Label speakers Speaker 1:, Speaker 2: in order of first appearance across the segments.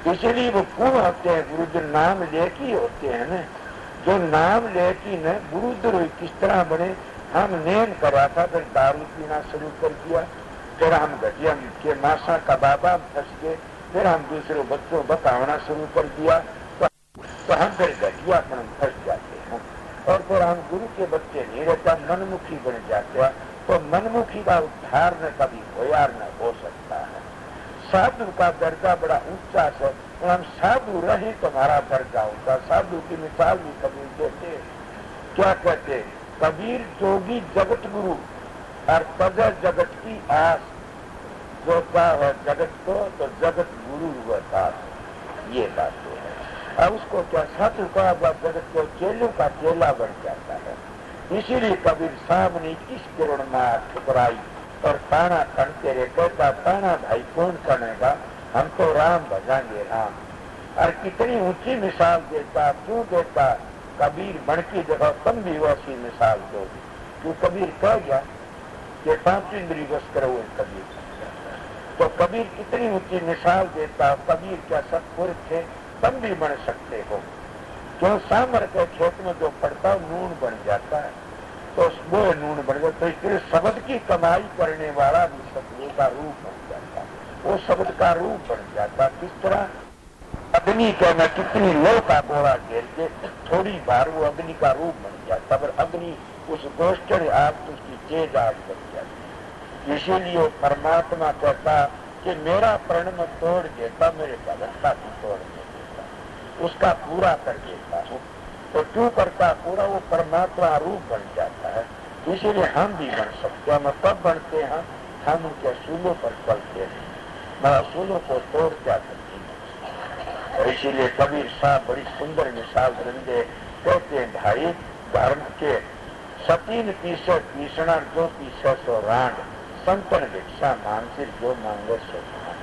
Speaker 1: इसलिए वो कौन होते हैं गुरुदेव? नाम लेके होते हैं न। जो नाम लेके न गुरुदेव किस तरह बने? हम नेम करा था, फिर दारू पीना शुरू कर दिया, फिर हम घटिया के मासा कबाबा फंस गए, फिर हम दूसरे बच्चों बताना शुरू कर दिया, तो हम फिर घटिया पर फंस जाते हैं। और फिर हम गुरु के बच्चे नहीं रहता, मनमुखी बन जाते हैं। तो मनमुखी का उद्धार न कभी होया न हो सकता है। साधु का दर्जा बड़ा ऊंचा है, हम साधु रहे तो हमारा दर्जा होता। साधु की मिसाल भी कबीर देते, क्या कहते? कबीर जोगी जगत गुरु और तज जगत की आस, जो का है जगत को तो जगत गुरु हुआ दास। ये बात तो है। अब उसको क्या साधु का हुआ जगत को चेलों का चेला बन जाता है। इसीलिए कबीर सामने किस किरण में ठुकराई और ताना तनते रहे, कहता ताना भाई कौन कनेगा, हम तो राम भजाएंगे राम। और कितनी ऊंची मिसाल देता, क्यों देता? कबीर बन की जगह तुम भी वैसी मिसाल दो। क्यों कबीर कह गया कि 5 इंद्रिय बस करो कबीर, तो कबीर कितनी ऊंची मिसाल देता। कबीर क्या सब पुरुष थे? तुम भी बन सकते हो। क्यों? सांभर के खेत में जो पड़ता नून बन जाता है, तो वो नून बन गया। तो इसलिए शब्द की कमाई करने वाला भी सतगुरु का रूप बन जाता, वो शब्द का रूप बन जाता। किस तरह? अग्नि के में कितनी लो का गोला घेर के थोड़ी बार वो अग्नि का रूप बन जाता, पर अग्नि उस गोष्ठर आग तो उसकी तेज आग बन जाती। इसीलिए परमात्मा कहता कि मेरा प्रण में तोड़ देता, मेरे भगवत्ता को तोड़ देता, उसका पूरा कर देता हूँ। तो क्यों करता पूरा? वो परमात्मा रूप बन जाता है। इसीलिए हम भी बन सकते हैं। हम कब बनते हैं? हम उनके असूलों पर चलते हैं, मैं असूलों को तोड़ क्या करते हैं। और इसीलिए कबीर साहब बड़ी सुंदर मिसाल बंदे कहते हैं, भाई धर्म के 3 पीसे पीसना, जो पीसे सो रांड, संतन भिक्षा मानसिर जो मांगे सो खान।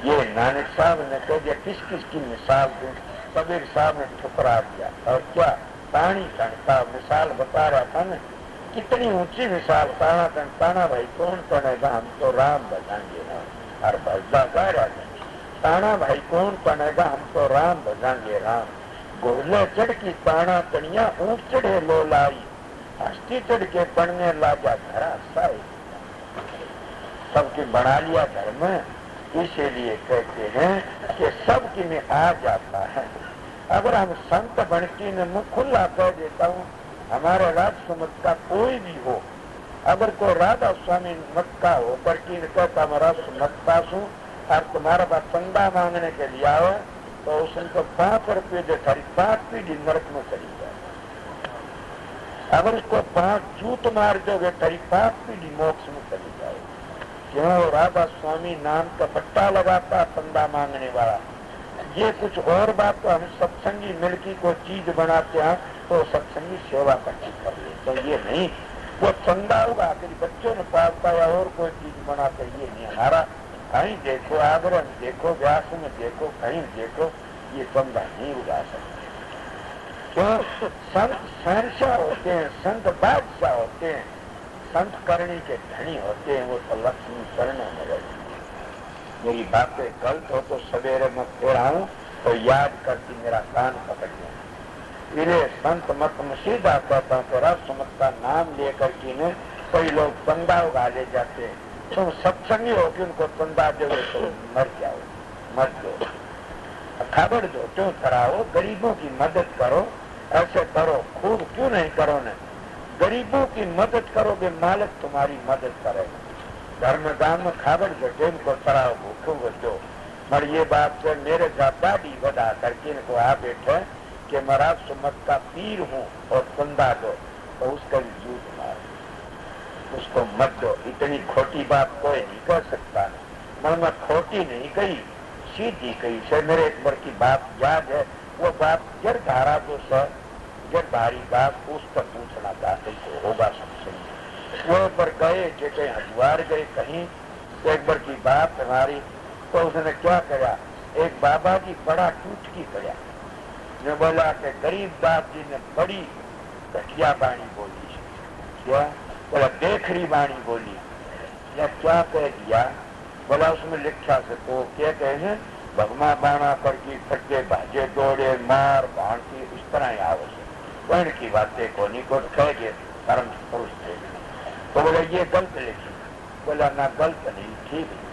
Speaker 1: ये नानक साहब ने कह दिया। किस किस की मिसाल दूं? कबीर साहब ने ठुकरा दिया। और क्या ताणी तनता मिसाल बता रहा था न, कितनी ऊंची मिसाल। ताना तनताना भाई कौन तनेगा, हम तो राम भजाएंगे राम। और भजदा गा रहा था, ताना भाई कौन तनेगा, हम तो राम भजाएंगे राम। घोड़ले चढ़ की ताना तनिया ऊंट चढ़े लो लाई, हस्ती चढ़ के पढ़ने लाजा धरा साई। सबकी बना लिया धर्म। इसीलिए कहते हैं कि सबकी में आ जाता है। अगर हम संत बनती ने मुख खुला कह देता हूँ, हमारे राजस्व मत का कोई भी हो, अगर कोई राधा स्वामी मत का हो करके कहता मैं राजस्व मत पास हूँ और तुम्हारे पास चंदा मांगने के लिए आओ, तो उसको 5 रुपये जो थारी 5 पीढ़ी नरक में चली जाए। अगर उसको 5 जूत मार दोगे थारी 5 पीढ़ी मोक्ष में चली जाए। क्यों? राधा स्वामी नाम का पट्टा लगाता चंदा मांगने वाला। ये कुछ और बात तो हम सत्संगी मिलकी को चीज बनाते हैं, तो सत्संगी सेवा करती कर ले, तो ये नहीं। वो चंदा होगा तेरी बच्चों ने पालता या और कोई चीज बनाते, ये नहीं हमारा। कहीं देखो आगरा में देखो, व्यास में देखो, कहीं देखो, ये चंदा नहीं उगा सकते। क्यों? संत शहनशाह होते हैं, संत बादशाह होते हैं, संत करने के धनी होते हैं, वो तो लक्ष्मी करने में रहते। मेरी बातें गलत हो तो सवेरे मैं फिर आऊं तो याद करती मेरा कान पकड़ लिया। इन्हें संत मत में सीधा कहता हूँ, तो राष्ट्र मत का नाम लेकर के ने कई लोग चंदा उगा ले जाते हैं। तुम सत्संगी हो कि उनको चंदा दोगे तो मर जाओ, मर दो, खबर दो, क्यों कराओ? गरीबों की मदद करो, ऐसे करो। खूब क्यों नहीं करो न? गरीबों की मदद करोगे, मालिक तुम्हारी मदद करेगा। धर्म दाम में खाबर दो, इनको कराओ, भूखों को दो। पर ये बात से मेरे दादा भी बता करके इनको आ बैठे कि महाराज सुमत का पीर हूँ और चंदा दो, तो उसका भी झूठ मार, उसको मत दो। इतनी खोटी बात कोई नहीं कर सकता। मन में खोटी नहीं कही, सीधी कही से। मेरे एक बार की बात याद है, वो बात गिरधारा जो सर गिरधारी बात उस पर पूछना चाहते तो होगा सत्संग। वो पर गए जैसे हरिद्वार गए कहीं, एक बार की बात हमारी, तो उसने क्या करा, एक बाबा जी बड़ा टूटकी करा। मैं बोला कि गरीबदास जी ने बड़ी घटिया बाणी बोली। क्या? बोला देखरी बाणी बोली। या क्या कह दिया? बोला उसमें लिखा से तो क्या कहे भगमा बाणा करके खड्डे भाजे दौड़े मार भांति इस तरह ही आवश्यक वर्ण की बातें कोनी को कहे कर्म पुरुष थे। तो बोले ये गलत लिखी। बोला ना गलत नहीं, ठीक लिखी।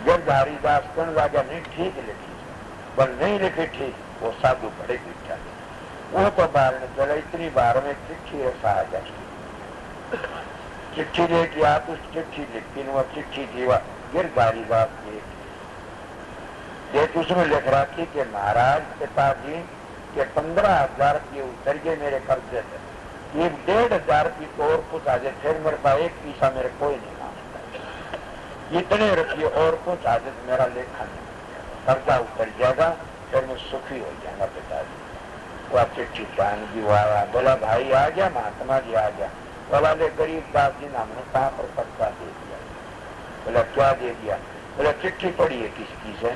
Speaker 1: गिरधारी दास कण राजा नहीं ठीक लिखी, पर नहीं लिखी ठीक, वो साधु बड़े पीछा वो तो बार ने चला। इतनी बार में चिट्ठी ऐसा आ जाती, चिट्ठी लेके आप उस चिट्ठी लिखती वो चिट्ठी जीवा गिरधारी दास की देख उसमें लिख रखी कि महाराज पिताजी के 15,000 की उतर गए मेरे कर्जे से, 1,500 की तो और कुछ आ जाए, फिर मेरे पास एक पैसा मेरे कोई नहीं मांगता, इतने रुपये और कुछ आ जाए मेरा लेखा नहीं, कर्जा उतर जाएगा, फिर मैं सुखी हो जाऊंगा पिताजी। वह चिट्ठी पान जी वो आया, बोला भाई आ गया, महात्मा जी आ गया। बोला ले गरीब दास जी ने हमने कहाँ पर पत्ता दे दिया। बोला क्या दे दिया? बोला चिट्ठी पड़ी है किसकी से?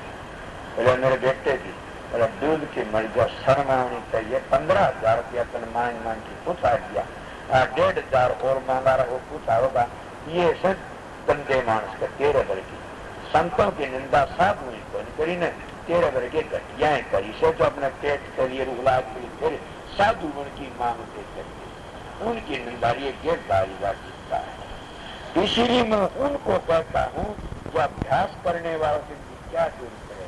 Speaker 1: बोला मेरे बेटे की। बोला दूध की मर्जा शर्म आनी चाहिए, 15,000 रुपया तन मांग की कुछ आ गया, 1,500 और मांगा रहा कुछ होगा। ये सब गंदे मानस का 13 भर की संतों की निंदा साधु को करी ने 13 भर के घटियाएं करी से जो अपने पेट के लिए रुगला फिर साधु उनकी मांग से करिए, उनकी निंदा ये गिरधारी वाचिता है। इसीलिए मैं उनको कहता हूँ जो अभ्यास करने वालों से क्या दूर करे,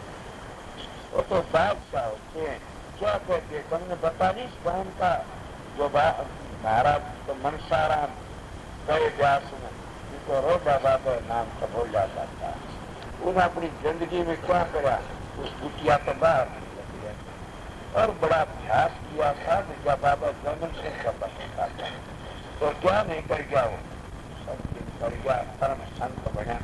Speaker 1: वो तो बादशाह होते हैं। क्या कहते तुमने बता दी कौन का जो महाराज तो मनसाराम गए व्यास में उनको रो बाबा का नाम सब हो जाता था। उन्होंने अपनी जिंदगी में क्या करा, उस कुटिया तो बाहर निकल गया और बड़ा अभ्यास किया था। जब बाबा जमन से पता था तो क्या नहीं कर गया, वो सब कर गया, परम संत बना।